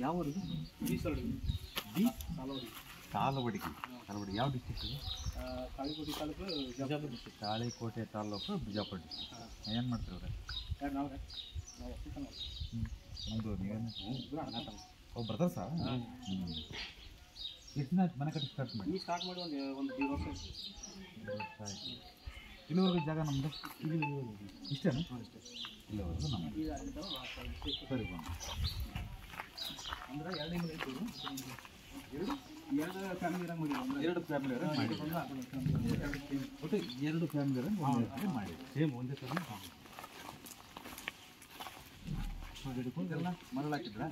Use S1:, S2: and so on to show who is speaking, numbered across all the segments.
S1: ಯಾವ ಊರು? ಸಾಲವಡಿ. ಯಾವ ಡಿಸ್ಟ್ರಿಕ್ಟ್ ಇದು?
S2: ತಾಳಿಕೋಟೆ ತಾಲೂಕು ಬಿಜಾಪುರ ಡಿಸ್ಟ್ರಿಕ್ಟ್.
S1: ತಾಳಿಕೋಟೆ ತಾಲೂಕು ಬಿಜಾಪುರ ಡಿಸ್ಟ್ರಿಕ್ಟ್. ಏನು ಮಾಡ್ತೀವಿ ಅವ್ರೆ? ನಮ್ಮದು ನೀವೇನು ಬರ್ತಾರೆ ಸರ್? ಎಷ್ಟು ದಿನ ಆಯ್ತು ಮನೆ ಕಟ್ಟಿ ಸ್ಟಾರ್ಟ್ ಮಾಡಿ?
S2: ಸ್ಟಾರ್ಟ್ ಮಾಡಿ ಒಂದು 2 ವರ್ಷ
S1: ಆಯ್ತು. ಇಲ್ಲಿವರೆಗೂ ಜಾಗ ನಮ್ಮದು ಇಷ್ಟೇನು? ಇಲ್ಲಿವರೆಗೂ ನಮ್ಮದು. ಸರಿ ಬನ್ನಿ.
S2: ಅಂದ್ರೆ 2 ಮನೆ ಇತ್ತು. 2 ಫ್ಯಾಮಿಲಿ ಮಾಡಿ
S1: 2 ಫ್ಯಾಮಿಲಿ ಮಾಡಿ ಒಟ್ಟು 2 ಫ್ಯಾಮಿಲಿ ಮಾಡಿ ಸೇಮ್ ಒಂದೇ ಥರ ಎಲ್ಲ ಮರಳು ಹಾಕಿದ್ರ?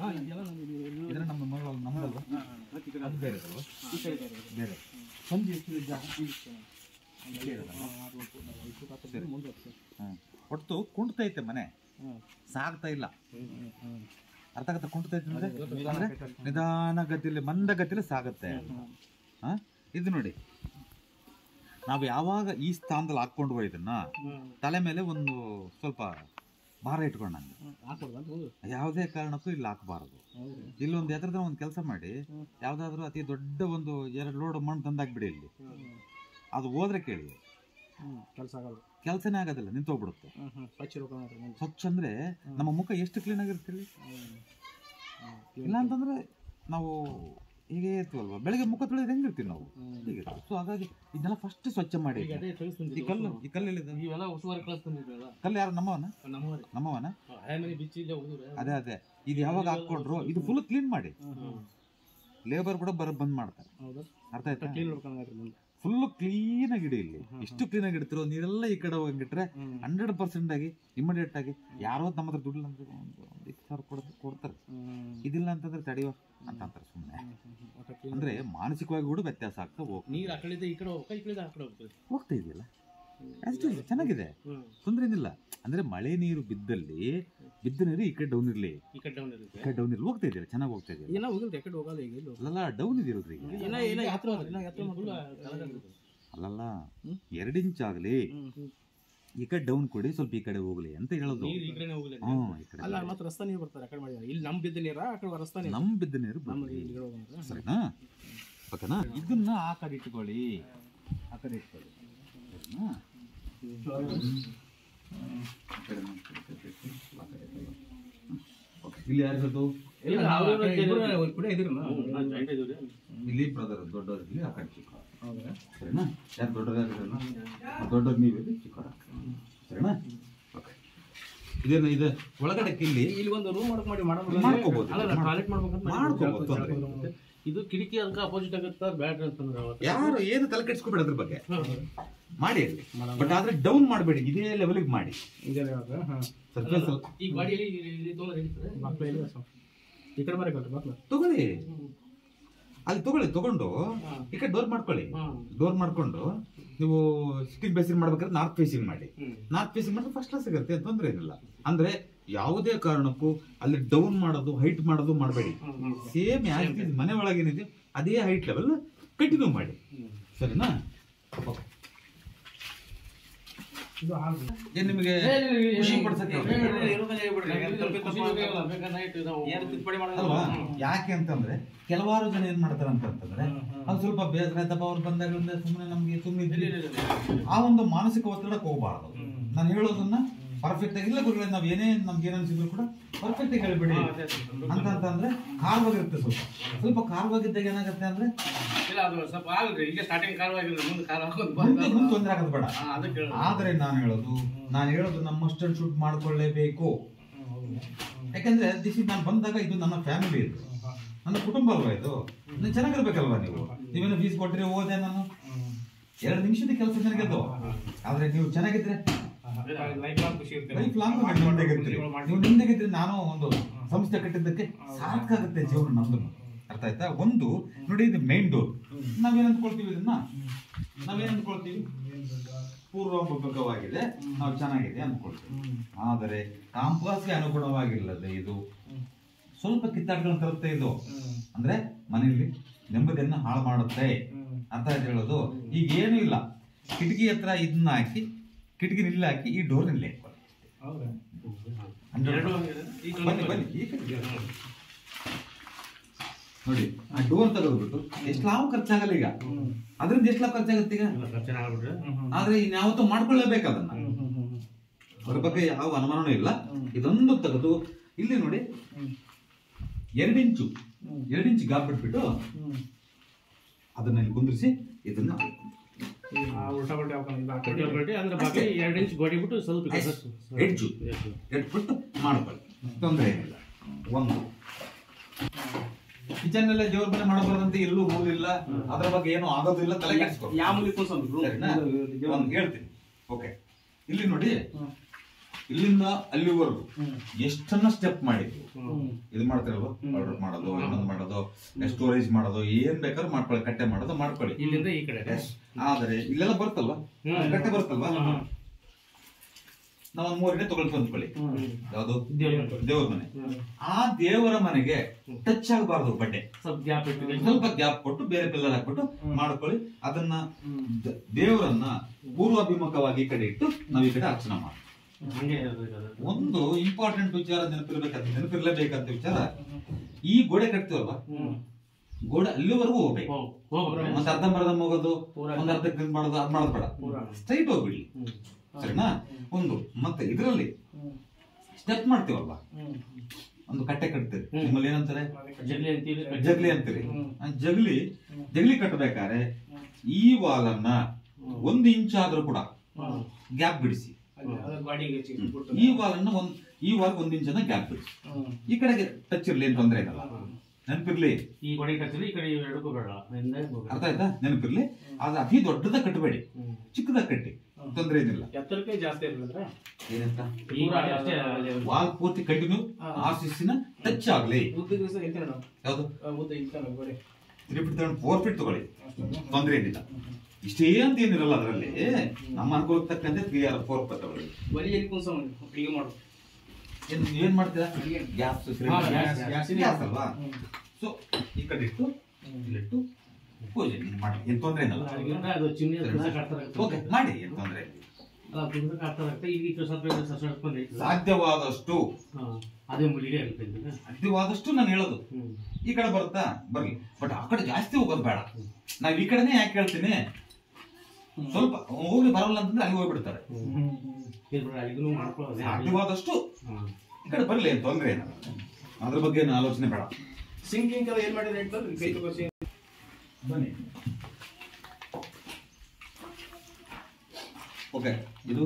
S1: ಇದರ ನಮ್ಮ ಮರಳು ನಮ್ಮದಲ್ವ? ಅದು ಬೇರೆ ಬೇರೆ ಸಂಜೆ ಎಷ್ಟು ಜಾಗ ಒಟ್ಟು ಕುಂಟ್ತೈತೆ ಮನೆ, ಸಾಗ್ತಾ ಇಲ್ಲ. ಅರ್ಥ ಆಗತ್ತೆ? ಕುಂಟ್ತೈತೆ ಅಂದ್ರೆ ನಿಧಾನ ಗತಿಯಲ್ಲಿ ಮಂದ ಗತಿಯಲ್ಲಿ ಸಾಗುತ್ತೆ. ಇದು ನೋಡಿ, ನಾವು ಯಾವಾಗ ಈ ಸ್ಥಾನದಲ್ಲಿ ಹಾಕ್ಕೊಂಡು ಇದನ್ನ ತಲೆ ಮೇಲೆ ಒಂದು ಸ್ವಲ್ಪ ಭಾರ ಇಟ್ಕೊಂಡಂಗೆ ಯಾವುದೇ ಕಾರಣಕ್ಕೂ ಇಲ್ಲಿ ಹಾಕಬಾರದು. ಇಲ್ಲೊಂದು ಎತ್ತರದ ಒಂದು ಕೆಲಸ ಮಾಡಿ, ಯಾವುದಾದ್ರೂ ಅತಿ ದೊಡ್ಡ ಒಂದು 2 ಲೋಡ್ ಮಣ್ಣು ತಂದಾಕ್ಬಿಡಿ. ಇಲ್ಲಿ ಅದು ಹೋದ್ರೆ ಕೇಳಿ ಕೆಲಸನೇ ಆಗೋದಿಲ್ಲ, ನಿಂತೋಗ್ಬಿಡುತ್ತೆ. ಸ್ವಚ್ಛ ಅಂದ್ರೆ ನಮ್ಮ ಮುಖ ಎಷ್ಟು ಕ್ಲೀನ್ ಆಗಿರ್ತೀವಿ. ಇಲ್ಲ ಅಂತಂದ್ರೆ ನಾವು ಹೀಗೆ ಇರ್ತೀವಲ್ವ, ಬೆಳಗ್ಗೆ ಮುಖ ತೊಳೆದ್ರೆ ಹೆಂಗಿರ್ತೀವಿ ನಾವು ಹೀಗೆ. ಸೊ ಹಾಗಾಗಿ ಇದನ್ನೆಲ್ಲ ಫಸ್ಟ್ ಸ್ವಚ್ಛ ಮಾಡಿ. ಈ ಕಲ್ಲು ಕಲ್ಲು ಯಾರು? ನಮ್ಮವನ. ಅದೇ ಇದು ಯಾವಾಗ ಹಾಕೊಂಡ್ರು ಇದು ಫುಲ್ ಕ್ಲೀನ್ ಮಾಡಿ. ಲೇಬರ್ ಕೂಡ ಬಂದ್ ಮಾಡ್ತಾರೆ. ಅರ್ಥ ಆಯ್ತಾ? ಫುಲ್ ಕ್ಲೀನ್ ಆಗಿ ಇಡಿ. ಇಲ್ಲಿ ಎಷ್ಟು ಕ್ಲೀನ್ ಆಗಿ ಇಡ್ತಿರೋ ನೀರೆಲ್ಲ ಈ ಕಡೆ ಹೋಗಿಟ್ರೆ 100% ಆಗಿ ಇಮಿಡಿಯೇಟ್ ಆಗಿ ಯಾರೋ ನಮ್ಮ ಹತ್ರ ದುಡ್ಡಿಲ್ಲ ಅಂದ್ರೆ 1,000 ಕೊಡ್ತಾರೆ. ಇದಿಲ್ಲ ಅಂತಂದ್ರೆ ತಡೆಯೋ ಅಂತ ಅಂತಾರೆ ಸುಮ್ಮನೆ. ಅಂದ್ರೆ ಮಾನಸಿಕವಾಗಿ ಕೂಡ ವ್ಯತ್ಯಾಸ ಆಗ್ತಾ ಹೋಗ್ತಾ ಇದೆಯಲ್ಲ, ಅಷ್ಟೇ ಚೆನ್ನಾಗಿದೆ, ತೊಂದರೆ ಏನಿಲ್ಲ. ಅಂದ್ರೆ ಮಳೆ ನೀರು ಬಿದ್ದ ನೀರು ಈ ಕಡೆ ಡೌನ್ ಇರ್ಲಿ, ಈ ಕಡೆ ಡೌನ್ ಇರ್ಲಿ. ಹೋಗ್ತಾ ಇದೆಯಲ್ಲ, ಚೆನ್ನಾಗಿ ಹೋಗ್ತಾ ಇದೆ. ಅಲ್ಲಲ್ಲ, ಡೌನ್ ಇದೆಯಲ್ರಿ. ಅಲ್ಲಲ್ಲ, 2 ಇಂಚ್ ಆಗ್ಲಿ ಈ ಕಡೆ ಡೌನ್ ಕೊಡಿ, ಸ್ವಲ್ಪ ಈ ಕಡೆ ಹೋಗ್ಲಿ ಅಂತ ಹೇಳೋದು. ನಮ್ ಬಿದ್ದ ನೀರು ಸರಿನಾ? ಓಕೆನಾ? ಇದನ್ನ ಆ ಕಡೆ ಇಟ್ಕೊಳ್ಳಿ, ಆ ಕಡೆ ಇಟ್ಕೊಳ್ಳಿ. ಸರಿನಾ? ಇಲ್ಲಿ ಯಾರ್ದು? ಇಲ್ಲಿ ಬ್ರದರ್ ದೊಡ್ಡವ್ರು ಇಲ್ಲಿ, ಆ ಕಡೆ ಚಿಕ್ಕ. ಸರಿನಾ? ಯಾರು ದೊಡ್ಡದಾಗಿರಲ್ಲ, ದೊಡ್ಡವ್ರು ನೀವಿಲ್ಲಿ, ಚಿಕ್ಕ. ಸರಿನಾ? ಓಕೆ. ಇದೇನು ಇದೆ ಒಳಗಡೆ ಇಲ್ಲಿ
S2: ಒಂದು ರೂಮ್
S1: ಮಾಡ್ಕೋಬಹುದು.
S2: ಇದು ಕಿಟಕಿ ಅದಕ್ಕೆ ಅಪೋಸಿಟ್ ಆಗುತ್ತಾ ಬ್ಯಾಟ್ರಿ ಅಂತಂದ್ರೆ
S1: ಯಾರು ಏನು ತಲೆ ಕೆಡಿಸ್ಕೊಬೇಡ ಅದ್ರ ಬಗ್ಗೆ. ಮಾಡಿ ಬಟ್ ಆದ್ರೆ ಡೌನ್ ಮಾಡಬೇಡಿ, ಇದೇ ಲೆವೆಲ್ಗೆ ಮಾಡಿ.
S2: ಈ ಗಾಡಿಯಲ್ಲಿ ಈ ಕಡೆ
S1: ತಗೊಳ್ಳಿ, ಅಲ್ಲಿ ತಗೊಂಡು ಈ ಕಡೆ ಡೋರ್ ಮಾಡ್ಕೊಳ್ಳಿ. ಡೋರ್ ಮಾಡ್ಕೊಂಡು ನೀವು ಸಿಟ್ಟಿಂಗ್ ಬೇಸಿಂಗ್ ಮಾಡ್ಬೇಕಾದ್ರೆ ನಾರ್ತ್ ಫೇಸಿಂಗ್ ಮಾಡಿ. ನಾರ್ತ್ ಫೇಸಿಂಗ್ ಮಾಡಿದ್ರೆ ಫಸ್ಟ್ ಕ್ಲಾಸ್ ಸಿಗುತ್ತೆ, ತೊಂದರೆ ಏನಿಲ್ಲ. ಅಂದ್ರೆ ಯಾವುದೇ ಕಾರಣಕ್ಕೂ ಅಲ್ಲಿ ಡೌನ್ ಮಾಡೋದು, ಹೈಟ್ ಮಾಡೋದು ಮಾಡಬೇಡಿ. ಸೇಮ್ ಮನೆ ಒಳಗೇನಿದೆ ಅದೇ ಹೈಟ್ ಲೆವೆಲ್ ಕಂಟಿನ್ಯೂ ಮಾಡಿ. ಸರಿನಾ? ನಿಮಗೆ ಖುಷಿ ಪಡಿಸಕ್ಕೆ ಅಲ್ವಾ? ಯಾಕೆ ಅಂತಂದ್ರೆ ಕೆಲವಾರು ಜನ ಏನ್ ಮಾಡ್ತಾರೆ ಅಂತಂದ್ರೆ ಅದು ಸ್ವಲ್ಪ ಬೇಸರ ಆಯ್ತಪ್ಪ ಅವ್ರು ಬಂದಾಗ ಸುಮ್ಮನೆ ನಮ್ಗೆ ಸುಮ್ಮನೆ ಆ ಒಂದು ಮಾನಸಿಕ ಒತ್ತಡಕ್ಕೆ ಹೋಗಬಾರ್ದು. ನಾನು ಹೇಳೋದನ್ನ ಪರ್ಫೆಕ್ಟ್ ಆಗಿ ಇಲ್ಲ ಗುರುಗಳೇ, ನಾವ್ ಏನೇ ನಮ್ಗೆ ಏನ್ ಅನ್ಸಿದ್ರು ಕೂಡ ಪರ್ಫೆಕ್ಟ್ ಆಗಿ ಹೇಳ್ಬಿಡಿ ಅಂತಂದ್ರೆ ಕಾರವಾಗಿರುತ್ತೆ. ಸ್ವಲ್ಪ ಕಾರವಾಗಿದ್ದಾಗ ಏನಾಗುತ್ತೆ ಅಂದ್ರೆ ತೊಂದರೆ ಆಗೋದು ಬೇಡ. ಆದ್ರೆ ನಾನು ಹೇಳೋದು ನಮ್ಮಷ್ಟನ್ನು ಶೂಟ್ ಮಾಡ್ಕೊಳ್ಳೇಬೇಕು. ಯಾಕಂದ್ರೆ ನಾನು ಬಂದಾಗ ಇದು ನನ್ನ ಫ್ಯಾಮಿಲಿ, ಇದು ನನ್ನ ಕುಟುಂಬ ಅಲ್ವಾ, ಇದು ನೀವು ಚೆನ್ನಾಗಿರ್ಬೇಕಲ್ವಾ. ನೀವೇನು ಫೀಸ್ ಕೊಟ್ಟರೆ ಹೋದೆ, ನಾನು 2 ನಿಮಿಷದ ಕೆಲಸ ನನಗೆದು. ಆದ್ರೆ ನೀವು ಚೆನ್ನಾಗಿದ್ರೆ ಲೈಫ್ ಲಾಂಗ್ ನೀವು ನಿಮ್ದಾಗಿದ್ರೆ ನಾನು ಒಂದು ಸಂಸ್ಥೆ ಕಟ್ಟಿದ್ದಕ್ಕೆ ಸಾಕಾಗುತ್ತೆ ಜೀವನ ನಮ್ದು. ಅರ್ಥ ಆಯ್ತಾ? ಒಂದು ನೋಡಿ, ಇದು ಮೈನ್ ಡೋರ್. ನಾವೇನ್ ಅಂದ್ಕೊಳ್ತೀವಿ, ಇದನ್ನ ನಾವೇನ್ ಅಂದ್ಕೊಳ್ತೀವಿ, ಪೂರ್ವಮುಖವಾಗಿದೆ, ನಾವು ಚೆನ್ನಾಗಿದೆ ಅಂದ್ಕೊಳ್ತೀವಿ. ಆದರೆ ಕಾಂಪಾಸ್ಗೆ ಅನುಗುಣವಾಗಿಲ್ಲದೆ ಇದು ಸ್ವಲ್ಪ ಕಿತ್ತಾಟಗಳನ್ನು ತರುತ್ತೆ. ಇದು ಅಂದ್ರೆ ಮನೆಯಲ್ಲಿ ನೆಮ್ಮದಿಯನ್ನು ಹಾಳು ಮಾಡುತ್ತೆ. ಅರ್ಥ ಆಯ್ತು ಹೇಳೋದು? ಈಗ ಏನು ಇಲ್ಲ, ಕಿಟಕಿ ಹತ್ರ ಇದನ್ನ ಹಾಕಿ, ಕಿಟಕಿ ನಿಲ್ಲ ಹಾಕಿ, ಈ ಡೋರ್ ನಿಲ್ಲ ಬನ್ನಿ ನೋಡಿ ಆ ಡೋರ್ ತೆಗೆದ್ಬಿಟ್ಟು ಎಷ್ಟು ಲಾಭ ಖರ್ಚಾಗಲ್ಲ ಈಗ, ಅದರಿಂದ ಎಷ್ಟು ಲಾಭ ಖರ್ಚಾಗತ್ತೆ ಈಗ. ಆದ್ರೆ ಇನ್ಯಾವತ್ತೂ ಮಾಡ್ಕೊಳ್ಳೇಬೇಕು ಅದನ್ನ, ಅದ್ರ ಬಗ್ಗೆ ಯಾವ ಅನುಮಾನನೂ ಇಲ್ಲ. ಇದೊಂದು ತೆಗೆದು ಇಲ್ಲಿ ನೋಡಿ 2 ಇಂಚು ಗಾಪ್ ಬಿಟ್ಬಿಟ್ಟು ಅದನ್ನ ಇಲ್ಲಿ ಕುಂದಿರಿಸಿ ಇದನ್ನ ಎಡ್ಬಿಟ್ಟು ಮಾಡ್ಕೊಳ್ಳಿ, ತೊಂದರೆ ಏನಿಲ್ಲ. ಒಂದು ಕಿಚನ್ ಅಲ್ಲೇ ದೇವ್ರ ಮನೆ ಮಾಡಬಾರ್ದಂತ ಎಲ್ಲೂ ರೂಲ್ ಇಲ್ಲ, ಅದ್ರ ಬಗ್ಗೆ ಏನೂ ಆಗೋದಿಲ್ಲ, ತಲೆ ಕೆಡಿಸ್ಕೊಂಡು ಹೇಳ್ತೀನಿ. ಓಕೆ, ಇಲ್ಲಿ ನೋಡಿ ಇಲ್ಲಿಂದ ಅಲ್ಲಿವರೆಗೂ ಎಷ್ಟನ್ನ ಸ್ಟೆಪ್ ಮಾಡಿದ್ವಿ. ಇದು ಮಾಡ್ತಿರಲ್ವ, ಆರ್ಡರ್ ಮಾಡೋದು, ಇನ್ನೊಂದು ಮಾಡೋದು, ಸ್ಟೋರೇಜ್ ಮಾಡೋದು, ಏನ್ ಬೇಕಾದ್ರೂ ಮಾಡ್ಕೊಳ್ಳಿ, ಕಟ್ಟೆ ಮಾಡೋದು ಮಾಡ್ಕೊಳ್ಳಿ.
S2: ಇಲ್ಲಿಂದ ಈ ಕಡೆ
S1: ಆದ್ರೆ ಇಲ್ಲೆಲ್ಲ ಬರುತ್ತಲ್ವಾ, ಕಟ್ಟೆ ಬರುತ್ತಲ್ವಾ, ನಾವ್ 3 ಎಣ್ಣೆ ತಗೊಳ್ತು ಅಂದ್ಕೊಳ್ಳಿ, ಯಾವ್ದು ದೇವ್ರ ಮನೆ. ಆ ದೇವರ ಮನೆಗೆ ಟಚ್ ಆಗಬಾರ್ದು ಬಡ್ಡೆ, ಸ್ವಲ್ಪ ಗ್ಯಾಪ್ ಕೊಟ್ಟು ಬೇರೆ ಪಿಲ್ಲರ್ ಹಾಕ್ಬಿಟ್ಟು ಮಾಡ್ಕೊಳ್ಳಿ. ಅದನ್ನ ದೇವರನ್ನ ಪೂರ್ವಾಭಿಮುಖವಾಗಿ ಈ ಕಡೆ ಇಟ್ಟು ನಾವ್ ಈ ಕಡೆ ಅರ್ಚನೆ ಮಾಡಿ. ಒಂದು ಇಂಪಾರ್ಟೆಂಟ್ ವಿಚಾರ ನೆನಪಿರ್ಲೇಬೇಕಂತ ವಿಚಾರ, ಈ ಗೋಡೆ ಕಟ್ತೀವಲ್ವಾ, ಗೋಡೆ ಅಲ್ಲಿವರೆಗೂ ಹೋಗ್ಬೇಕು. ಒಂದ್ ಅರ್ಧಂಬರ್ಧ ಹೋಗೋದು, ಒಂದ್ ಅರ್ಧ ಮಾಡೋದು, ಅದ್ ಮಾಡೋದು ಬೇಡ, ಸ್ಟ್ರೈಟ್ ಹೋಗ್ಬಿಡಿ, ಸರಿನಾ. ಒಂದು ಮತ್ತೆ ಇದರಲ್ಲಿ ಸ್ಟೆಪ್ ಮಾಡ್ತೀವಲ್ವಾ, ಒಂದು ಕಟ್ಟೆ ಕಟ್ತೀರಿ, ನಿಮ್ಮಲ್ಲಿ ಏನಂತಾರೆ ಜಗ್ಲಿ ಅಂತೀರಿ. ಜಗ್ಲಿ ಕಟ್ಟಬೇಕಾದ್ರೆ ಈ ವಾಲನ್ನ 1 ಇಂಚ್ ಆದ್ರೂ ಕೂಡ ಗ್ಯಾಪ್ ಬಿಡಿಸಿ, ಈ ವಾಲ್ಗೆ 1 ಇಂಚನ್ನ ಗ್ಯಾಪ್ ಬಿಡಿಸಿ, ಈ ಕಡೆಗೆ ಟಚ್ ಇರ್ಲಿ, ಏನ್ ತೊಂದ್ರೆ ಇರಲ್ಲ. ನೆನಪಿರ್ಲಿ, ಅರ್ಥ ಆಯ್ತಾ? ನೆನಪಿರ್ಲಿ, ಅದು ಅತಿ ದೊಡ್ಡದ ಕಟ್ಟಬೇಡಿ, ಚಿಕ್ಕದಾಗ ಕಟ್ಟಿ, ತೊಂದ್ರೆ ಏನಿಲ್ಲ. ಏನಂತ ವಾಲ್ ಪೂರ್ತಿ ಕಂಟಿನ್ಯೂ ಆರ್ಸಿಸಿನ ಟಚ್ ಆಗ್ಲಿ. ಯಾವ್ದು 3 ಫೀಟ್ 4 ಫೀಟ್ ತಗೊಳ್ಳಿ, ತೊಂದ್ರೆ ಏನಿಲ್ಲ. ಇಷ್ಟೇ ಅಂತ ಏನಿರಲ್ಲ ಅದರಲ್ಲಿ, ನಮ್ಮ ಅನುಕೂಲಕ್ಕೆ ತಕ್ಕಂತೆ 3 or 4 ತಗೊಳ್ಳಿ. ಏನ್ ಮಾಡ್ತೀರಾ, ಗ್ಯಾಸ್ ಅಲ್ವಾ, ಸೊ ಈ ಕಡೆ ಇಟ್ಟು ಇಲ್ಲಿಟ್ಟು ಪೂಜೆ ಮಾಡಿ, ಏನ್ ತೊಂದ್ರೆ ಏನಲ್ಲ. ಓಕೆ ಮಾಡಿ, ಏನ್ ತೊಂದ್ರೆ ಇಲ್ಲ. ಸಾಧ್ಯವಾದಷ್ಟು ನಾನು ಹೇಳೋದು ಈ ಕಡೆ ಬರುತ್ತಾ ಬರ್ಲಿ, ಬಟ್ ಆ ಕಡೆ ಜಾಸ್ತಿ ಹೋಗೋದು ಬೇಡ. ನಾವ್ ಈ ಕಡೆನೇ ಯಾಕೆ ಹೇಳ್ತೀನಿ, ಸ್ವಲ್ಪ ಹೋಗ್ಲಿ ಬರಲ್ಲ ಅಂತಂದ್ರೆ ಅಲ್ಲಿ ಹೋಗ್ಬಿಡ್ತಾರೆ. ಸಾಧ್ಯವಾದಷ್ಟು ಈ ಕಡೆ ಬರ್ಲಿ, ಏನ್ ತೊಂದ್ರೆ ಏನಲ್ಲ, ಅದ್ರ ಬಗ್ಗೆ ಏನು ಆಲೋಚನೆ ಬೇಡ.
S2: ಸಿಂಕಿಂಗ್ ಏನ್ ಮಾಡಿದ್ರೆ
S1: ಬನ್ನಿ. ಓಕೆ, ಇದು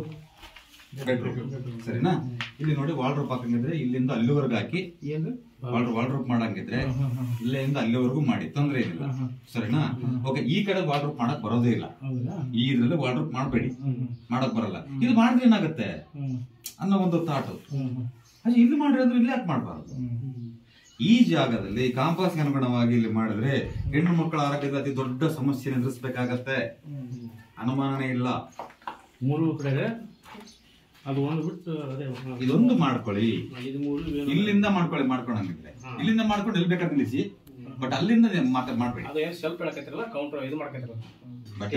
S1: ಬೆಡ್ರೂಮ್, ಸರಿನಾ. ಇಲ್ಲಿ ನೋಡಿ ವಾರ್ಡ್ರೋಬ್ ಹಾಕಂಗಿದ್ರೆ ಇಲ್ಲಿಂದ ಅಲ್ಲಿವರೆಗೂ ಹಾಕಿ, ವಾರ್ಡ್ರೋಬ್ ಮಾಡಂಗಿದ್ರೆ ಇಲ್ಲಿಂದ ಅಲ್ಲಿವರೆಗೂ ಮಾಡಿ, ತೊಂದ್ರೆ ಏನಿಲ್ಲ, ಸರಿನಾ. ಓಕೆ, ಈ ಕಡೆ ವಾರ್ಡ್ರೋಬ್ ಮಾಡಕ್ ಬರೋದೇ ಇಲ್ಲ, ಈ ಇದ್ರಲ್ಲಿ ವಾರ್ಡ್ರೋಬ್ ಮಾಡಬೇಡಿ, ಮಾಡಕ್ ಬರಲ್ಲ. ಇದು ಮಾಡಿದ್ರೆ ಏನಾಗುತ್ತೆ ಅನ್ನೋ ಒಂದು ಥಾಟು, ಇಲ್ಲಿ ಮಾಡ್ರಿ ಅಂದ್ರೆ ಇಲ್ಲಿ ಯಾಕೆ ಮಾಡಬಾರ್ದು. ಈ ಜಾಗದಲ್ಲಿ ಕಾಂಪಾಸ್ಗೆ ಅನುಗುಣವಾಗಿ ಇಲ್ಲಿ ಮಾಡಿದ್ರೆ ಹೆಣ್ಣು ಮಕ್ಕಳ ಆರೋಗ್ಯದ ಅತಿ ದೊಡ್ಡ ಸಮಸ್ಯೆ ಎದುರಿಸಬೇಕಾಗತ್ತೆ, ಅನುಮಾನನೇ ಇಲ್ಲ.
S2: 3 ಕಡೆ ಅದು ಒಂದು ಬಿಟ್ಟು
S1: ಇದೊಂದು ಮಾಡ್ಕೊಳ್ಳಿ, ಇಲ್ಲಿಂದ ಮಾಡ್ಕೊಂಡಂಗಿದ್ರೆ ಇಲ್ಲಿಂದ ಮಾಡ್ಕೊಂಡು ಎಲ್ಲಿ ಬೇಕಾದ್ರೆ ನಿಲ್ಲಿಸಿ, ಬಟ್ ಅಲ್ಲಿಂದ ಮಾಡ್ಬೇಡಿ.
S2: ಸ್ವಲ್ಪ ಹೇಳಕತ್ತಿರಲ್ಲ, ಕೌಂಟರ್ ಇದು ಮಾಡ್ಕತ್ತಿರಲ್ಲ,
S1: ಬಟ್ಟೆ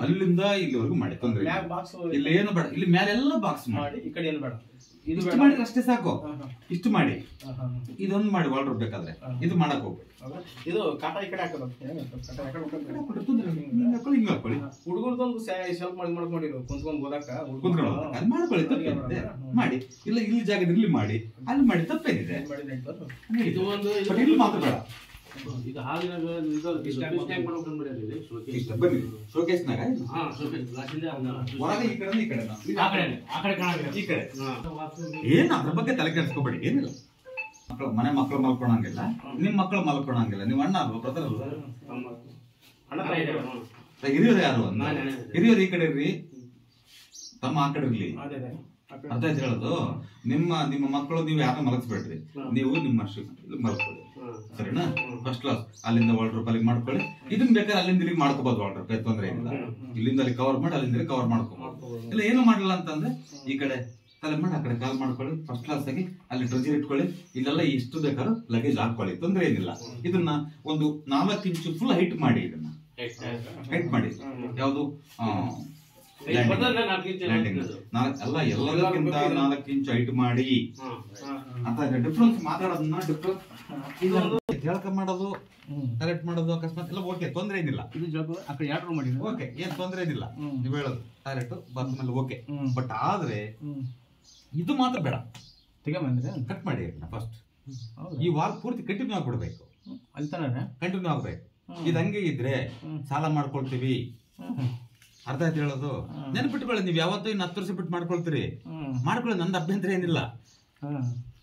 S1: ಅಲ್ಲಿಂದ ಇಲ್ಲಿವರೆಗೂ ಮಾಡಿ, ತೊಂದ್ರೆ ಇಲ್ಲಿ ಏನು ಬೇಡ. ಇಲ್ಲಿ ಮೇಲೆಲ್ಲ ಬಾಕ್ಸ್ ಮಾಡಿ,
S2: ಈ ಕಡೆ ಏನು ಬೇಡ,
S1: ಇಷ್ಟು ಮಾಡಿದ್ರೆ ಅಷ್ಟೇ ಸಾಕು. ಇಷ್ಟು ಮಾಡಿ, ಇದೊಂದು ಮಾಡಿ ವಾರ್ಡ್ರೋಬ್ ಬೇಕಾದ್ರೆ, ಇದು ಮಾಡಕ್ ಹೋಗ್ಬೇಡಿ.
S2: ಇದು ಕಾಟ ಈ ಕಡೆ ಹಾಕೋದು, ಹುಡುಗರದೊಂದು ಸ್ವಲ್ಪ ಮಾಡ್ಕೊಂಡಿರೋ ಕುಂತ್ಕೊಂಡು ಓದಾಕ
S1: ಮಾಡ್ಕೊಳ್ಳಿ, ತಪ್ಪೇನಿದೆ ಮಾಡಿ. ಇಲ್ಲ ಇಲ್ಲಿ ಜಾಗದ ಇಲ್ಲಿ ಮಾಡಿ, ಅಲ್ಲಿ ಮಾಡಿ, ತಪ್ಪೇನಿದೆ.
S2: ಇದು ಒಂದು
S1: ಇಲ್ಲಿ ಮಾತ್ರ ಬೇಡ.
S2: ಇದು ಹಾಲಿನಾಗ
S1: ಬನ್ನಿ, ಶೋಕೇಸ್ನಾಗ ಹೊರಗೆ ಈ ಕಡೆ ಈ ಕಡೆ ಏನ್ ಅದ್ರ ಬಗ್ಗೆ ತಲೆ ಕೆಡಿಸ್ಕೋಬೇಡಿ, ಏನಿಲ್ಲ. ಮಕ್ಕಳು ಮಲ್ಕೊಳಂಗಿಲ್ಲ, ನಿಮ್ ಮಕ್ಕಳು ಮಲ್ಕೊಳಂಗಿಲ್ಲ. ನೀವು ಅಣ್ಣ ಅಲ್ವಾ, ಬ್ರದರ್ ಅಲ್ವಾ, ಹಿರಿಯರು ಯಾರು ಅಂತ, ಹಿರಿಯರು ಈ ಕಡೆ ಇರ್ರಿ, ತಮ್ಮ ಆ ಕಡೆ ಇರ್ಲಿ. ಅರ್ಥ ಆಯ್ತು ಹೇಳೋದು. ನಿಮ್ಮ ಮಕ್ಕಳು ನೀವು ಯಾರನ್ನ ಮಲಗಿಸ್ಬೇಡ್ರಿ, ನೀವು ನಿಮ್ಮ ಮಲ್ಕೊಳ್ಳಿ, ಸರಿನಾ. ಫಸ್ಟ್ ಕ್ಲಾಸ್ ಅಲ್ಲಿಂದ ವಾರ್ಡ್ರೋಬ್ ಅಲ್ಲಿಗೆ ಮಾಡ್ಕೊಳ್ಳಿ. ಇದನ್ನ ಬೇಕಾದ್ರೆ ಅಲ್ಲಿಂದ ಇಲ್ಲಿಗೆ ಮಾಡ್ಕೋಬಹುದು, ವಾರ್ಡ್ರೋಬ್ ತೊಂದ್ರೆ ಏನಿಲ್ಲ. ಇಲ್ಲಿಂದ ಅಲ್ಲಿ ಕವರ್ ಮಾಡಿ, ಅಲ್ಲಿಂದ ಕವರ್ ಮಾಡ್ಕೋಬಹುದು. ಇಲ್ಲ ಏನು ಮಾಡಲಿಲ್ಲ ಅಂತಂದ್ರೆ ಈ ಕಡೆ ತಲೆ ಮಾಡಿ ಆ ಕಡೆ ಕಾಲ್ ಮಾಡ್ಕೊಳ್ಳಿ, ಫಸ್ಟ್ ಕ್ಲಾಸ್ ಆಗಿ ಅಲ್ಲಿ ಟ್ರೆಜರ್ ಇಟ್ಕೊಳ್ಳಿ. ಇಲ್ಲೆಲ್ಲ ಎಷ್ಟು ಬೇಕಾದ್ರೂ ಲಗೇಜ್ ಹಾಕೊಳ್ಳಿ, ತೊಂದ್ರೆ ಏನಿಲ್ಲ. ಇದನ್ನ ಒಂದು 4 ಇಂಚು ಫುಲ್ ಹೈಟ್ ಮಾಡಿ, ಇದನ್ನ ಹೈಟ್ ಮಾಡಿ. ಯಾವುದು ಲ್ಯಾಂಡಿಂಗ್ ಅಲ್ಲ, ಎಲ್ಲದಕ್ಕಿಂತ 4 ಇಂಚ್ ಹೈಟ್ ಮಾಡಿ ಅಂತ ಡಿಫ್ರೆನ್ಸ್ ಮಾತಾಡೋದನ್ನ ಕೇಳ್ಕ ಮಾಡೋದು, ಕರೆಕ್ಟ್ ಮಾಡೋದು ಅಕಸ್ಮಾತ್ ಎಲ್ಲ ಓಕೆ, ತೊಂದ್ರೆ ಏನಿಲ್ಲ. ಓಕೆ, ಏನ್ ತೊಂದ್ರೆ ಏನಿಲ್ಲ ನೀವು ಹೇಳೋದು ಕರೆಕ್ಟ್ ಬಾತ್ರೂಮ್ ಓಕೆ. ಬಟ್ ಆದ್ರೆ ಇದು ಮಾತ್ರ ಬೇಡ, ಕಟ್ ಮಾಡಿ ಫಸ್ಟ್. ಈ ವಾಲ್ ಪೂರ್ತಿ ಕಂಟಿನ್ಯೂ ಆಗ್ಬಿಡ್ಬೇಕು, ಕಂಟಿನ್ಯೂ ಆಗ್ಬೇಕು. ಇದು ಹಂಗೆ ಇದ್ರೆ ಸಾಲ ಮಾಡ್ಕೊಳ್ತೀವಿ. ಅರ್ಥ ಆಯ್ತು ಹೇಳೋದು? ನೆನಪಿಟ್ಕೊಳ್ಳಿ, ನೀವ್ ಯಾವತ್ತೂ ಇನ್ನು 10 ವರ್ಷ ಬಿಟ್ಟು ಮಾಡ್ಕೊಳ್ತೀರಿ, ಮಾಡ್ಕೊಳ್ಳಿ, ನಂದು ಅಭ್ಯಂತರ ಏನಿಲ್ಲ.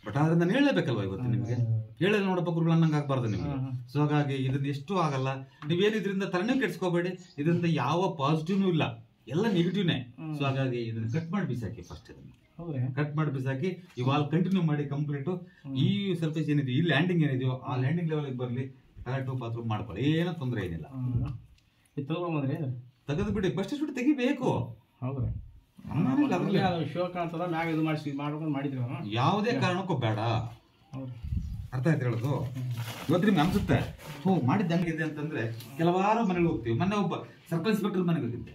S1: ಬಟ್ ಆದ್ರೆ ನಾನು ಹೇಳಲೇಬೇಕಲ್ವಾ ಇವತ್ತು ನಿಮ್ಗೆ, ಹೇಳಿ ನೋಡಪ್ಪ ಗುರುಗಳು ಅನ್ನಂಗೆ ಆಗ್ಬಾರ್ದು ನಿಮ್ಗೆ. ಸೊ ಹಾಗಾಗಿ ಇದನ್ನ ಎಷ್ಟು ಆಗಲ್ಲ, ನೀವೇನು ಇದರಿಂದ ತಲೆನೂ ಕೆಡ್ಸ್ಕೋಬೇಡಿ. ಇದರಿಂದ ಯಾವ ಪಾಸಿಟಿವ್ನೂ ಇಲ್ಲ, ಎಲ್ಲ ನೆಗೆಟಿವ್ನೇ. ಸೊ ಹಾಗಾಗಿ ಇದನ್ನ ಕಟ್ ಮಾಡಿ ಬಿಸಾಕಿ ಫಸ್ಟ್. ಇದನ್ನ ಕಟ್ ಮಾಡಿ ಬಿಸಾಕಿ ಈ ವಾಲ್ ಕಂಟಿನ್ಯೂ ಮಾಡಿ ಕಂಪ್ಲೀಟ್. ಈ ಸರ್ಫೇಸ್ ಏನಿದೆಯೋ, ಈ ಲ್ಯಾಂಡಿಂಗ್ ಏನಿದೆಯೋ ಆ ಲ್ಯಾಂಡಿಂಗ್ ಲೆವೆಲ್ಗೆ ಬರಲಿ. ಕರೆಕ್ಟ್ ಬಾತ್ರೂಮ್ ಮಾಡ್ಕೊಳ್ಳಿ, ಏನೋ ತೊಂದರೆ ಏನಿಲ್ಲ. ತೆಗೆದು ಬಿಡಿ, ಫಸ್ಟ್ ಬಿಟ್ಟು ತೆಗಿಬೇಕು. ಯಾವುದೇ ಕಾರಣಕ್ಕೂ ಬೇಡ. ಅರ್ಥ ಆಯ್ತು ಹೇಳೋದು? ಇವತ್ತು ನಿಮ್ಗೆ ಅನ್ಸುತ್ತೆ ಮಾಡಿದ್ದ ಹಂಗಿದೆ ಅಂತಂದ್ರೆ, ಕೆಲವಾರು ಮನೆಗೆ ಹೋಗ್ತೀವಿ. ಮೊನ್ನೆ ಒಬ್ಬ ಸರ್ಕಲ್ ಇನ್ಸ್ಪೆಕ್ಟರ್ ಮನೆಗೆ ಹೋಗಿದ್ದೆ,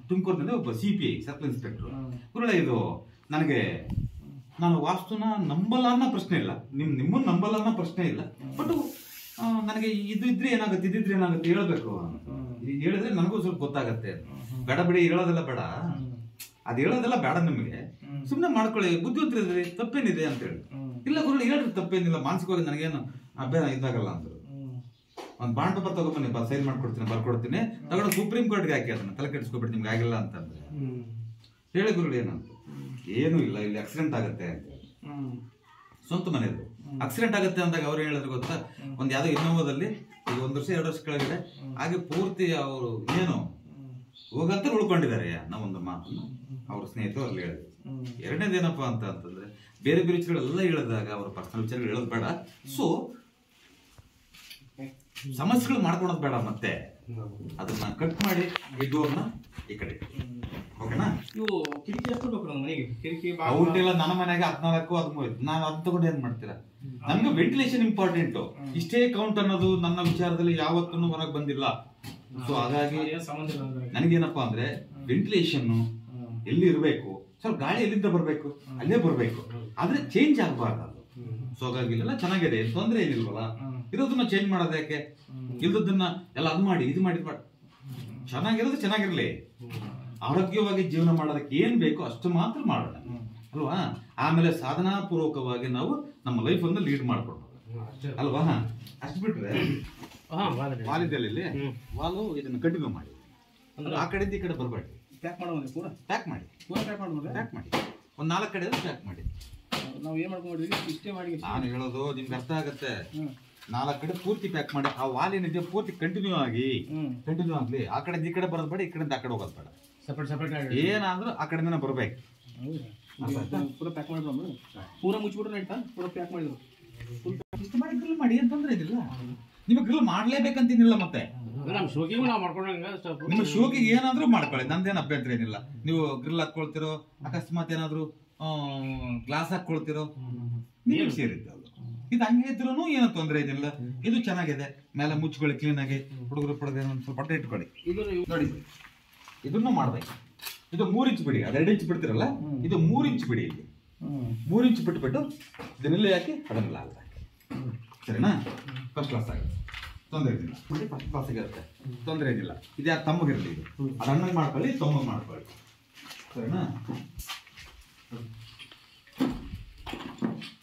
S1: ತುಮಕೂರಿನಲ್ಲಿ. ಒಬ್ಬ CPI ಸರ್ಕಲ್ ಇನ್ಸ್ಪೆಕ್ಟರ್. ಗುರುಳೆ, ಇದು ನನಗೆ, ನಾನು ವಾಸ್ತುನ ನಂಬಲ್ಲ ಅನ್ನೋ ಪ್ರಶ್ನೆ ಇಲ್ಲ, ನಿಮ್ಮನ್ನ ನಂಬಲ್ಲ ಅನ್ನೋ ಪ್ರಶ್ನೆ ಇಲ್ಲ. ಬಟ್ ನನಗೆ ಇದು ಇದ್ರೆ ಏನಾಗುತ್ತೆ, ಇದಿದ್ರೆ ಏನಾಗುತ್ತೆ ಹೇಳ್ಬೇಕು. ಹೇಳಿದ್ರೆ ನನಗೂ ಸ್ವಲ್ಪ ಗೊತ್ತಾಗತ್ತೆ. ಬೇಡ ಬಿಡಿ, ಹೇಳೋದೆಲ್ಲ ಬೇಡ, ಅದ್ ಹೇಳೋದೆಲ್ಲ ಬೇಡ ನಿಮಗೆ. ಸುಮ್ಮನೆ ಮಾಡ್ಕೊಳ್ಳಿ, ಬುದ್ಧಿವಂತರಿದ್ರಿ, ತಪ್ಪೇನಿದೆ ಅಂತ ಹೇಳಿ. ಇಲ್ಲ ಗುರುಗಳು ಹೇಳ್ರಿ, ತಪ್ಪೇನಿಲ್ಲ, ಮಾನಸಿಕವಾಗಿ ನನಗೇನು ಅಭ್ಯಾಸ ಇದಾಗಲ್ಲ ಅಂದ್ರು. ಒಂದ್ ಬಾಂಡ್ ಪೇಪರ್ ತಗೊಂಡ್ಬನ್ನಿ, ಸೈನ್ ಮಾಡ್ಕೊಡ್ತೀನಿ, ಬರ್ಕೊಡ್ತೀನಿ, ತಗೊಂಡು ಸುಪ್ರೀಂ ಕೋರ್ಟ್ಗೆ ಹಾಕಿ ಅದನ್ನ, ತಲೆ ಕೆಡಿಸ್ಕೊಬಿಟ್ಟು ನಿಮ್ಗೆ ಆಗಿಲ್ಲ ಅಂತಂದ್ರೆ. ಹೇಳಿ ಗುರುಗಳು ಏನಂತ, ಏನು ಇಲ್ಲ, ಇಲ್ಲಿ ಆಕ್ಸಿಡೆಂಟ್ ಆಗತ್ತೆ ಅಂತ. ಸ್ವಂತ ಮನೆಯದು ಆಕ್ಸಿಡೆಂಟ್ ಆಗುತ್ತೆ ಅಂದಾಗ ಅವ್ರು ಹೇಳಿದ್ರು ಗೊತ್ತಾ, ಒಂದ್ ಯಾವ್ದೋ ಇನ್ನೋವಾದಲ್ಲಿ ಈಗ 1 ವರ್ಷ 2 ವರ್ಷ ಕೆಳಗಿದೆ, ಹಾಗೆ ಪೂರ್ತಿ ಅವರು ಏನು ಹೋಗಂತ ಉಳ್ಕೊಂಡಿದ್ದಾರೆ. ನಾವೊಂದು ಮಾತನ್ನ ಅವ್ರ ಸ್ನೇಹಿತರು ಅಲ್ಲಿ ಹೇಳಿದ್ರು. ಎರಡನೇದೇನಪ್ಪಾ ಅಂತಂದ್ರೆ, ಬೇರೆ ಬೇರೆ ವಿಚಾರಗಳೆಲ್ಲ ಹೇಳಿದಾಗ ಅವ್ರ ಪರ್ಸನಲ್ ವಿಚಾರಗಳು ಹೇಳೋದು ಬೇಡ. ಸೊ ಸಮಸ್ಯೆಗಳು ಮಾಡ್ಕೊಳೋದು ಬೇಡ. ಮತ್ತೆ ಅದನ್ನ ಕಟ್ ಮಾಡಿ ಈ ಡೋರ್ನ ಈ ಕಡೆ, ಓಕೆನಾ?
S2: ಇವು ಕಿಟಕಿ ಎಷ್ಟು ಬೇಕು ನಮ್ಮ ಮನೆಗೆ? ಕಿಟಕಿ
S1: ಔಟಿಲ್ಲ, ನನ್ನ ಮನೆಗೆ 14 13. ನಾನು ಅದು ತಗೊಂಡು ಏನ್ ಮಾಡ್ತೀರಾ? ನಮ್ಗೆ ವೆಂಟಿಲೇಷನ್ ಇಂಪಾರ್ಟೆಂಟ್. ಇಷ್ಟೇ ಕೌಂಟ್ ಅನ್ನೋದು ನನ್ನ ವಿಚಾರದಲ್ಲಿ ಯಾವತ್ತೂ ಹೊರಗೆ ಬಂದಿಲ್ಲ. ಸೊ ಹಾಗಾಗಿ ನನಗೇನಪ್ಪಾ ಅಂದ್ರೆ, ವೆಂಟಿಲೇಷನ್ ಎಲ್ಲಿ ಇರಬೇಕು, ಸ್ವಲ್ಪ ಗಾಳಿ ಎಲ್ಲಿಂದ ಬರ್ಬೇಕು ಅಲ್ಲೇ ಬರ್ಬೇಕು, ಆದ್ರೆ ಚೇಂಜ್ ಆಗಬಾರ್ದು ಅದು. ಸೊ ಹಾಗಾಗಿ ಇಲ್ಲೆಲ್ಲ ಚೆನ್ನಾಗಿದೆ, ತೊಂದ್ರೆ ಏನಿಲ್ವಲ್ಲ. ಇರೋದನ್ನ ಚೇಂಜ್ ಮಾಡೋದು ಯಾಕೆ? ಇಲ್ಲದನ್ನ ಎಲ್ಲ ಅದು ಮಾಡಿ ಇದು ಮಾಡಿ ಚೆನ್ನಾಗಿರೋದು ಚೆನ್ನಾಗಿರ್ಲಿ. ಆರೋಗ್ಯವಾಗಿ ಜೀವನ ಮಾಡೋದಕ್ಕೆ ಏನ್ ಬೇಕೋ ಅಷ್ಟು ಮಾತ್ರ ಮಾಡೋಣ ಅಲ್ವಾ? ಆಮೇಲೆ ಸಾಧನಾ ಪೂರ್ವಕವಾಗಿ ನಾವು ನಮ್ಮ ಲೈಫ್ ಅನ್ನು ಲೀಡ್ ಮಾಡ್ಕೊಳ್ಬೋದು ಅಲ್ವಾ? ಅಷ್ಟು ಬಿಟ್ರೆ ವಾಲಿದಲ್ಲಿ ವಾಲು ಇದನ್ನ ಕಂಟಿನ್ಯೂ ಮಾಡಿ, ಆ ಕಡೆಯಿಂದ ಈ ಕಡೆ ಬರಬೇಡಿ.
S2: ಪ್ಯಾಕ್ ಮಾಡೋದು ಕೂಡ
S1: ಪ್ಯಾಕ್ ಮಾಡಿ, ಪ್ಯಾಕ್ ಮಾಡಿ, ಒಂದು 4 ಕಡೆ ಪ್ಯಾಕ್ ಮಾಡಿ.
S2: ನಾವು ಏನ್ ಮಾಡ್ಕೊಂಡಿದ್ವಿ, ಇಷ್ಟೇ ಮಾಡಿ.
S1: ನಾನು ಹೇಳೋದು ನಿಮ್ಗೆ ಅರ್ಥ ಆಗತ್ತೆ. 4 ಕಡೆ ಪೂರ್ತಿ ಪ್ಯಾಕ್ ಮಾಡಿ. ಆ ವಾಲ್ ಏನಿದೆ ಪೂರ್ತಿ ಕಂಟಿನ್ಯೂ ಆಗ್ಲಿ. ಆ ಕಡೆ ಈ ಕಡೆ ಬರೋದು ಬೇಡ, ಈ ಕಡೆಯಿಂದ ಆ ಕಡೆ ಹೋಗೋದು ಬೇಡ.
S2: ಸಪರೇಟ್
S1: ಏನಾದ್ರೂ ಆ ಕಡೆಯಿಂದ ಬರ್ಬೇಕು.
S2: ಪೂರ ಪ್ಯಾಕ್ ಮಾಡಿದ್ರು, ಪೂರ ಮುಚ್ಚಿಬಿಟ್ರು ನಡೀತಾ, ಪೂರ ಪ್ಯಾಕ್ ಮಾಡಿದ್ರು.
S1: ಇಷ್ಟು ಮಾಡಿ ಗ್ರಿಲ್ ಮಾಡಿ, ಏನ್ ತೊಂದ್ರೆ ಇದಿಲ್ಲ. ನಿಮಗೆ ಗ್ರಿಲ್ ಮಾಡ್ಲೇಬೇಕಂತೇನಿಲ್ಲ. ಮತ್ತೆ
S2: ನಮ್ಮ ಶೋಕಿಗೂ ನಾವು ಮಾಡ್ಕೊಂಡಂಗ
S1: ನಿಮ್ಮ ಶೋಕಿಗೆ ಏನಾದ್ರೂ ಮಾಡ್ಕೊಳ್ಳಿ, ನಂದೇನು ಅಭ್ಯಂತರ ಏನಿಲ್ಲ. ನೀವು ಗ್ರಿಲ್ ಹಾಕೊಳ್ತಿರೋ, ಅಕಸ್ಮಾತ್ ಏನಾದ್ರು ಗ್ಲಾಸ್ ಹಾಕೊಳ್ತಿರೋ, ನಿಮಗೆ ಸೇರಿದ್ದು ಅದು. ಇದು ಹಂಗೆ ಇದ್ರೂ ಏನೋ ತೊಂದರೆ ಏನಿಲ್ಲ. ಇದು ಚೆನ್ನಾಗಿದೆ, ಮೇಲೆ ಮುಚ್ಕೊಳ್ಳಿ ಕ್ಲೀನ್ ಆಗಿ. ಹುಡುಗರು ಸ್ವಲ್ಪ ಬಟ್ಟೆ ಇಟ್ಕೊಳ್ಳಿ. ನೋಡಿ, ಇದನ್ನು ಮಾಡ್ಬೇಕು. ಇದು 3 ಇಂಚ್ ಬಿಡಿ, ಅದು 2 ಇಂಚ್ ಬಿಡ್ತಿರಲ್ಲ, ಇದು 3 ಇಂಚ್ ಬಿಡಿ. ಇಲ್ಲಿ 3 ಇಂಚ್ ಬಿಟ್ಬಿಟ್ಟು ಇದನ್ನೆಲ್ಲ ಹಾಕಿ ಅದನ್ನೆಲ್ಲ ಹಾಕಿ, ಸರಿನಾ? ಫಸ್ಟ್ ಕ್ಲಾಸ್ ಆಗುತ್ತೆ, ತೊಂದರೆ ಏನಿಲ್ಲ. ಫಸ್ಟ್ ಕ್ಲಾಸ್ ಆಗಿರುತ್ತೆ, ತೊಂದರೆ ಏನಿಲ್ಲ. ಇದು ಯಾರು ತಮ್ಮಗಿರಲಿ, ಇದು ಅದು ಅಣ್ಣಗೆ ಮಾಡ್ಕೊಳ್ಳಿ, ತಮ್ಮಗೆ ಮಾಡ್ಕೊಳ್ಳಿ, ಸರಿನಾ?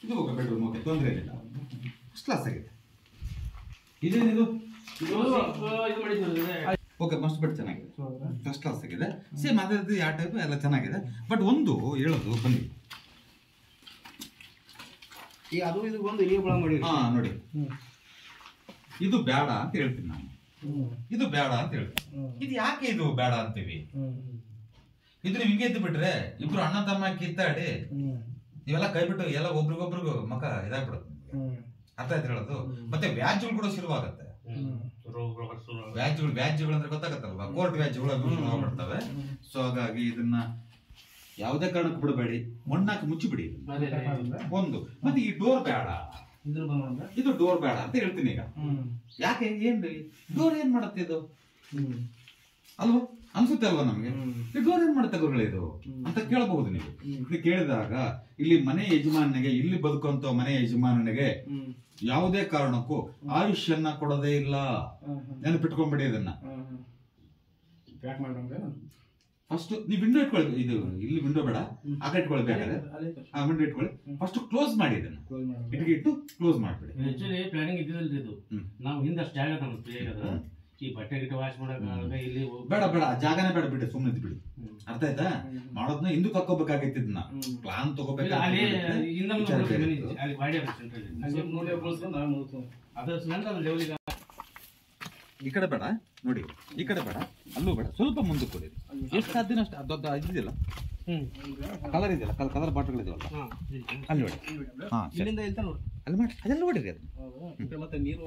S1: ಇದು ಹೋಗ ಬೆಡ್ರೂಮ್, ಓಕೆ, ತೊಂದರೆ ಏನಿಲ್ಲ. ಫಸ್ಟ್ ಕ್ಲಾಸ್ ಆಗಿದೆ. ಇದೇನಿದು? ಓಕೆ, ಮಸ್ಟ್ ಬೆಡ್ ಚೆನ್ನಾಗಿದೆ, ಫಸ್ಟ್ ಕ್ಲಾಸ್ ಆಗಿದೆ. ಸೇಮ್ ಅದೇ ರೀತಿ ಯಾವ ಟೈಪ್ ಎಲ್ಲ ಚೆನ್ನಾಗಿದೆ. ಬಟ್ ಒಂದು ಹೇಳೋದು ಬನ್ನಿ,
S2: ಈಗ ಅದು ಇದು ಬಂದು ಇಲ್ಲಿ ಒಳಗೆ ಮಾಡಿ.
S1: ನೋಡಿ, ಇದು ಬೇಡ ಅಂತ ಹೇಳ್ತೀನಿ ನಾನು. ಇದು ಬೇಡ ಅಂತ ಹೇಳ್ತೀನಿ. ಇದು ಯಾಕೆ ಇದು ಬೇಡ ಅಂತೀವಿ? ಇದು ನೀವು ಹಿಂಗೆ ಇದ್ದು ಬಿಟ್ರೆ ಇಬ್ರು ಅಣ್ಣ ತಮ್ಮ ಕಿತ್ತಾಡಿ ನೀವೆಲ್ಲ ಕೈ ಬಿಟ್ಟು ಎಲ್ಲ ಒಬ್ರಿಗೊಬ್ರಿಗೂ ಮಕ ಇದಾಗ್ಬಿಡುತ್ತೆ. ಅರ್ಥ ಆಯ್ತು ಹೇಳೋದು? ಮತ್ತೆ ವ್ಯಾಜ್ಯಗಳು ಕೂಡ ಶುರುವಾಗತ್ತೆ. ವ್ಯಾಜ್ಯಗಳು ಅಂದ್ರೆ ಗೊತ್ತಾಗತ್ತಲ್ವಾ? ಕೋರ್ಟ್ ವ್ಯಾಜ್ಯಗಳು ಆಗ್ಬಿಡ್ತವೆ. ಸೊ ಹಾಗಾಗಿ ಇದನ್ನ ಯಾವುದೇ ಕಾರಣಕ್ಕೂ ಬಿಡಬೇಡಿ, ಮಣ್ಣಾಕಿ ಮುಚ್ಚಿಬಿಡಿ ಒಂದು. ಮತ್ತೆ ಈ ಡೋರ್ ಬೇಡ, ಇದು ಡೋರ್ ಬೇಡ ಅಂತ ಹೇಳ್ತೀನಿ ಈಗ. ಯಾಕೆ? ಏನ್ರಿ ಡೋರ್ ಏನ್ ಮಾಡತ್ತೆ ಇದು ಅಲ್ವಾ? ಅನ್ಸುತ್ತೆ ಅಲ್ವಾ ನಮ್ಗೆ ಡೋರ್ ಏನ್ ಮಾಡುತ್ತೆ ಗುರುಗಳೇ ಇದು ಅಂತ ಕೇಳಬಹುದು ನೀವು. ಇದು ಕೇಳಿದಾಗ ಇಲ್ಲಿ ಮನೆ ಯಜಮಾನನಿಗೆ, ಇಲ್ಲಿ ಬದುಕುವಂತ ಮನೆ ಯಜಮಾನನಿಗೆ ಯಾವುದೇ ಕಾರಣಕ್ಕೂ ಆಯುಷ್ಯನ್ನ ಕೊಡೋದೇ ಇಲ್ಲ. ನೆನಪಿಟ್ಕೊಂಡ್ಬಿಡಿ ಇದನ್ನ. ಫಸ್ಟ್ ನೀವು ವಿಂಡೋ ಇಟ್ಕೊಳ್ಳಿ. ಇದು ಇಲ್ಲಿ ವಿಂಡೋ ಬೇಡ, ಆಗ ಇಟ್ಕೊಳ್ಬೇಕಾದ್ರೆ ಆ ವಿಂಡೋ ಇಟ್ಕೊಳ್ಳಿ. ಫಸ್ಟ್ ಕ್ಲೋಸ್ ಮಾಡಿ ಇದನ್ನ, ಇಟ್ಟು ಕ್ಲೋಸ್ ಮಾಡ್ಬಿಡಿ.
S3: ಆಕ್ಚುಲಿ ಪ್ಲಾನಿಂಗ್ ಇದ್ದಿಲ್ಲರಿ ಇದು. ನಾವು ಹಿಂದಷ್ಟು ಜಾಗ ನಮ್ಗೆ ಈ ಬಟ್ಟೆ ಗಿಟ್ಟೆ ವಾಶ್ ಮಾಡಕ ಇಲ್ಲಿ
S1: ಬೇಡ ಬೇಡ, ಜಾಗನೇ ಬೇಡ, ಬಿಡಿ, ಸುಮ್ಮನೆ ಬಿಡಿ. ಅರ್ಥ ಆಯ್ತಾ? ಮಾಡೋದ್ನ ಹಿಂದಕ್ಕೆ ಹಾಕೋಬೇಕಾಗಿತ್ತು. ಇದನ್ನ ಪ್ಲಾನ್ ತಗೋಬೇಕು. ಈ ಕಡೆ ಬೇಡ ನೋಡಿ, ಈ ಕಡೆ ಬೇಡ, ಅಲ್ಲೂ ಬೇಡ, ಸ್ವಲ್ಪ ಮುಂದಕ್ಕೆ ಕೊಡಿ. ಎಷ್ಟು ಸಾಧ್ಯನ ಅಷ್ಟು ದೊಡ್ಡ ಇದಿಲ್ಲ, ಕಲರ್ ಇದೆಯಲ್ಲ, ಕಲರ್ ಬಾಟಲ್ ಇದೆಯಲ್ಲ, ಅಲ್ಲಿ ನೋಡಿ. ಅಲ್ಲಿ ಮಾಡಿ ಅದೆಲ್ಲ ಹೊಡಿರಿ. ಅದು
S2: ಮತ್ತೆ ನೀರು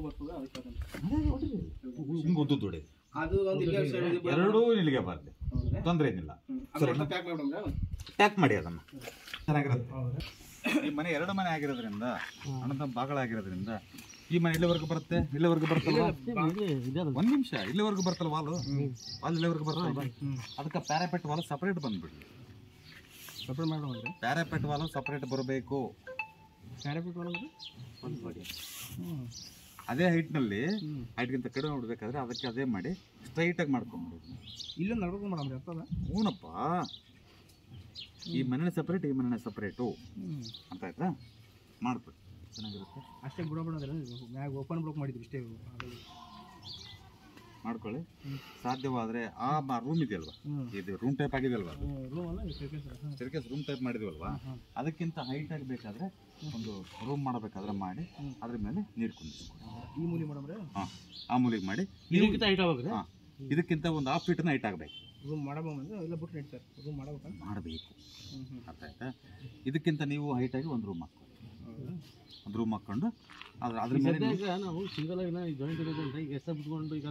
S1: ಹಿಂಗೆ ಉದ್ದು ಹೊಡಿ. ಎರಡೂ ಇಲ್ಲಿಗೆ ಬಾರ್ದು, ತೊಂದರೆ ಏನಿಲ್ಲ. ಪ್ಯಾಕ್ ಮಾಡಿ ಅದನ್ನ. ಚೆನ್ನಾಗಿರುತ್ತೆ. ಈ ಮನೆ ಎರಡು ಮನೆ ಆಗಿರೋದ್ರಿಂದ, ಅಣ್ಣನ ಬಾಗಳ ಆಗಿರೋದ್ರಿಂದ ಈ ಮನೆ ಇಲ್ಲಿವರೆಗೂ ಬರುತ್ತೆ, ಇಲ್ಲಿವರೆಗೂ ಬರ್ತಲ್ವ? ಒಂದ್ ನಿಮಿಷ, ಇಲ್ಲಿವರೆಗೂ ಬರ್ತಲ್ಲ ವಾಲು, ವಾಲ್ ಇಲ್ಲಿವರೆಗೂ ಬರ್ತಲ್ವ? ಅದಕ್ಕೆ ಪ್ಯಾರಾಪೆಟ್ ವಾಲ್ ಸಪರೇಟ್ ಬಂದ್ಬಿಡಿ.
S2: ಸಪರೇಟ್ ಮಾಡೋದ್ರೆ
S1: ಪ್ಯಾರಾಪೆಟ್ ವಾಲ್ ಸಪರೇಟ್ ಬರಬೇಕು.
S2: ಪ್ಯಾರಾಪೆಟ್ ವಾಲ್
S1: ಅದೇ ಹೈಟ್ನಲ್ಲಿ, ಹೈಟ್ಗಿಂತ ಕಡಿಮೆ ಮಾಡ್ಬೇಕಾದ್ರೆ ಅದಕ್ಕೆ ಅದೇ ಮಾಡಿ ಸ್ಟ್ರೈಟಾಗಿ ಮಾಡ್ಕೊಂಬಿಡಿ.
S2: ಇಲ್ಲೊಂದು ನಡ್ಕೊಂಡು ಮಾಡಮ್ರಿ. ಅರ್ಥದ?
S1: ಹೂನಪ್ಪ, ಈ ಮನೆ ಸಪ್ರೇಟ್, ಈ ಮನೆ ಸಪ್ರೇಟು ಅಂತ ಆಯ್ತಾ? ಮಾಡ್ಬಿಡಿ, ಚೆನ್ನಾಗಿರುತ್ತೆ.
S2: ಅಷ್ಟೇ ಬುಡ ಬಿಡೋದಿಲ್ಲ, ಮ್ಯಾಗ ಓಪನ್ ಬ್ಲಾಕ್ ಮಾಡಿದ್ವಿ ಇಷ್ಟೇ.
S1: ಮಾಡ್ಕೊಳ್ಳಿ. ಸಾಧ್ಯವಾದರೆ ಆ ರೂಮ್ ಇದೆಯಲ್ವಾ, ಇದು ರೂಮ್ ಟೈಪ್ ಆಗಿದೆಯಲ್ವಾ, ಸ್ಟೇರ್ಕೇಸ್ ರೂಮ್ ಟೈಪ್ ಮಾಡಿದ್ವಲ್ವಾ, ಅದಕ್ಕಿಂತ ಹೈಟ್ ಆಗಿ ಬೇಕಾದ್ರೆ ಒಂದು ರೂಮ್ ಮಾಡಬೇಕಾದ್ರೆ ಮಾಡಿ ಅದ್ರ ಮೇಲೆ ನೀರು ಕುಂದಿಸ್ಕೊಳ್ಳಿ.
S2: ಈ ಮೂಲಿ ಮಾಡಮ್ರೆ?
S1: ಹಾಂ, ಆ ಮೂಲಿಗೆ ಮಾಡಿ. ಹಾಂ, ಇದಕ್ಕಿಂತ ಒಂದು 1/2 ಫೀಟ್ನ ಹೈಟ್ ಆಗಬೇಕು.
S2: ರೂಮ್ ಮಾಡಬಹುದು ಇಲ್ಲ ಬಿಟ್ಟು ನಡೀತಾರೆ. ರೂಮ್ ಮಾಡಬೇಕು
S1: ಮಾಡಬೇಕು. ಅರ್ಥ ಆಯ್ತಾ? ಇದಕ್ಕಿಂತ ನೀವು ಹೈಟಾಗಿ ಒಂದು ರೂಮ್ ಹಾಕ್ಕೊಳ್ಳಿ. ಒಂದು ರೂಮ್ ಹಾಕ್ಕೊಂಡು ಅದ್ರ ಮೇಲೆ
S3: ನಾವು ಸಿಂಗಲ್ ಆಗಿ ಜಾಯಿಂಟ್ ಇರೋದ್ರಿಂದ ಈಗ ಎಷ್ಟು ಬಿಟ್ಕೊಂಡು ಈಗ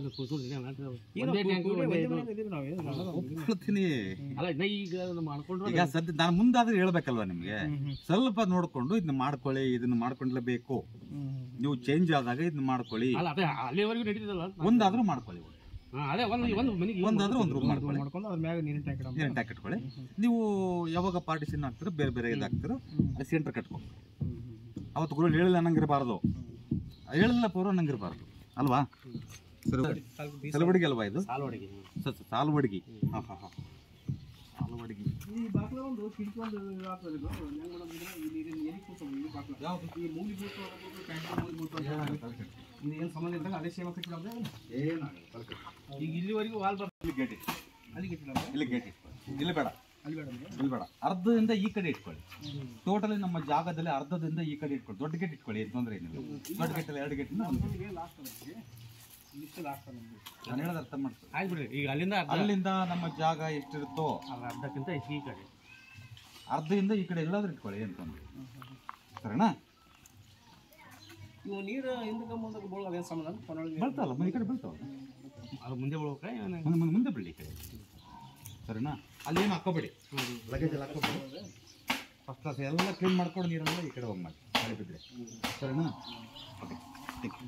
S1: ಈಗ ಸದ್ಯ ನಾನು ಮುಂದಾದ್ರೆ ಹೇಳ್ಬೇಕಲ್ವಾ ನಿಮ್ಗೆ. ಸ್ವಲ್ಪ ನೋಡ್ಕೊಂಡು ಇದನ್ನ ಮಾಡ್ಕೊಳ್ಳಿ, ಇದನ್ನ ಮಾಡ್ಕೊಂಡ್ಲೇಬೇಕು. ನೀವು ಚೇಂಜ್ ಆದಾಗ ಇದನ್ನ ಮಾಡ್ಕೊಳ್ಳಿ.
S3: ಅಲ್ಲಿವರೆಗೂ ನಡೀತದಲ್ಲ,
S1: ಒಂದಾದ್ರೂ ಮಾಡ್ಕೊಳ್ಳಿ. ಒಂದಾದ್ರೂ ಒಂದು ರೂಮ್
S2: ಮಾಡ್ಕೊಂಡು ಅದ್ರ ಮ್ಯಾಗ ನೀರಿನ
S1: ಟ್ಯಾಂಕ್ ಇಟ್ಕೊಳ್ಳಿ. ನೀವು ಯಾವಾಗ ಪಾರ್ಟಿಷನ್ ಹಾಕ್ತಿರೋ, ಬೇರೆ ಬೇರೆ ಇದಾಗ್ತಿರೋ, ಅಲ್ಲಿ ಸೆಂಟರ್ ಕಟ್ಕೊಂಡು. ಅವತ್ತು ಗುರು ಹೇಳಿಲ್ಲ ಅನ್ನಂಗಿರಬಾರ್ದು, ಹೇಳಿಲ್ಲ ಪೂರ್ವ ಅನ್ನಂಗಿರಬಾರ್ದು ಅಲ್ವಾ? ಸಲವಡಿಗೆ ಅಲ್ವಾ ಇದು? ಸಾಲುವಡಿಗೆ. ಹಾಂ ಹಾಂ ಹಾಂ, ಸಾಲುವಡಿಗೆ.
S2: ಈ ಬಾಕ್ಲ ಒಂದು ಕಿಟಕಿ ಒಂದು ಆಗ್ತದೆ. ಏನು ಸಂಬಂಧ ಇದ್ದಾಗ ಅದೇ ಸೇಮ್ ಕಟ್ಟಿಬಿಡೋದು. ಈಗ ಇಲ್ಲಿವರೆಗೂ ವಾಲ್ ಬರ್ತದೆ.
S1: ಗೇಟ್ ಇಟ್ಟು
S2: ಅಲ್ಲಿ ಕಟ್ಟಿಲ್ಲ,
S1: ಇಲ್ಲಿ ಗೇಟ್ ಇಟ್ಕೊಳ್ಳಿ. ಇಲ್ಲಿ ಬೇಡ,
S2: ಅಲ್ಲಿ ಬೇಡ,
S1: ಇಲ್ಲಿ ಬೇಡ. ಅರ್ಧದಿಂದ ಈ ಕಡೆ ಇಟ್ಕೊಳ್ಳಿ. ಟೋಟಲಿ ನಮ್ಮ ಜಾಗದಲ್ಲಿ ಅರ್ಧದಿಂದ ಈ ಕಡೆ ಇಟ್ಕೊಳ್ಳಿ. ದೊಡ್ಡ ಗೇಟ್ ಇಟ್ಕೊಳ್ಳಿ, ಏನು ತೊಂದರೆ ಏನಿಲ್ಲ. ದೊಡ್ಡ ಗೇಟಲ್ಲಿ 2 ಗೇಟಿಂದ ನಾನು ಹೇಳೋದು ಅರ್ಥ ಮಾಡ್ಕೊಳ್ಳಿ.
S3: ಆಗ್ಬಿಡ್ರಿ. ಈಗ ಅಲ್ಲಿಂದ
S1: ನಮ್ಮ ಜಾಗ ಎಷ್ಟಿರುತ್ತೋ
S3: ಅರ್ಧಕ್ಕಿಂತ ಈ ಕಡೆ,
S1: ಅರ್ಧದಿಂದ ಈ ಕಡೆ ಎಲ್ಲಾದ್ರೂ ಇಟ್ಕೊಳ್ಳಿ, ಏನು ತೊಂದರೆ. ಸರಿನಾ?
S2: ಇವು ನೀರು ಹಿಂದಕ್ಕೆ ಮುಂದಕ್ಕೆ ಬೋಳ ಅದೇನು ಸಂಬಂಧ
S1: ಬೀಳ್ತಾವಲ್ಲ, ಈ ಕಡೆ ಬೀಳ್ತಾವಲ್ಲ,
S3: ಅದು ಮುಂದೆ ಬೀಳ್ಬೇಕ,
S1: ಮುಂದೆ ಬೀಳಿ ಈ ಕಡೆ. ಸರಿನಾ? ಅಲ್ಲೇನು ಹಾಕೋಬೇಡಿ, ಲಗೇಜ್ ಎಲ್ಲ ಹಾಕೋಬೇಡಿ. ಫಸ್ಟ್ ಕ್ಲಾಸ್ ಎಲ್ಲ ಕ್ಲೀನ್ ಮಾಡ್ಕೊಂಡು ನೀರೆಲ್ಲ ಈ ಕಡೆ ಹೋಗಿ ಮಾಡಿ, ಮಳೆ ಬಿದ್ದರೆ. ಸರಿನಾ? Okay, thank you.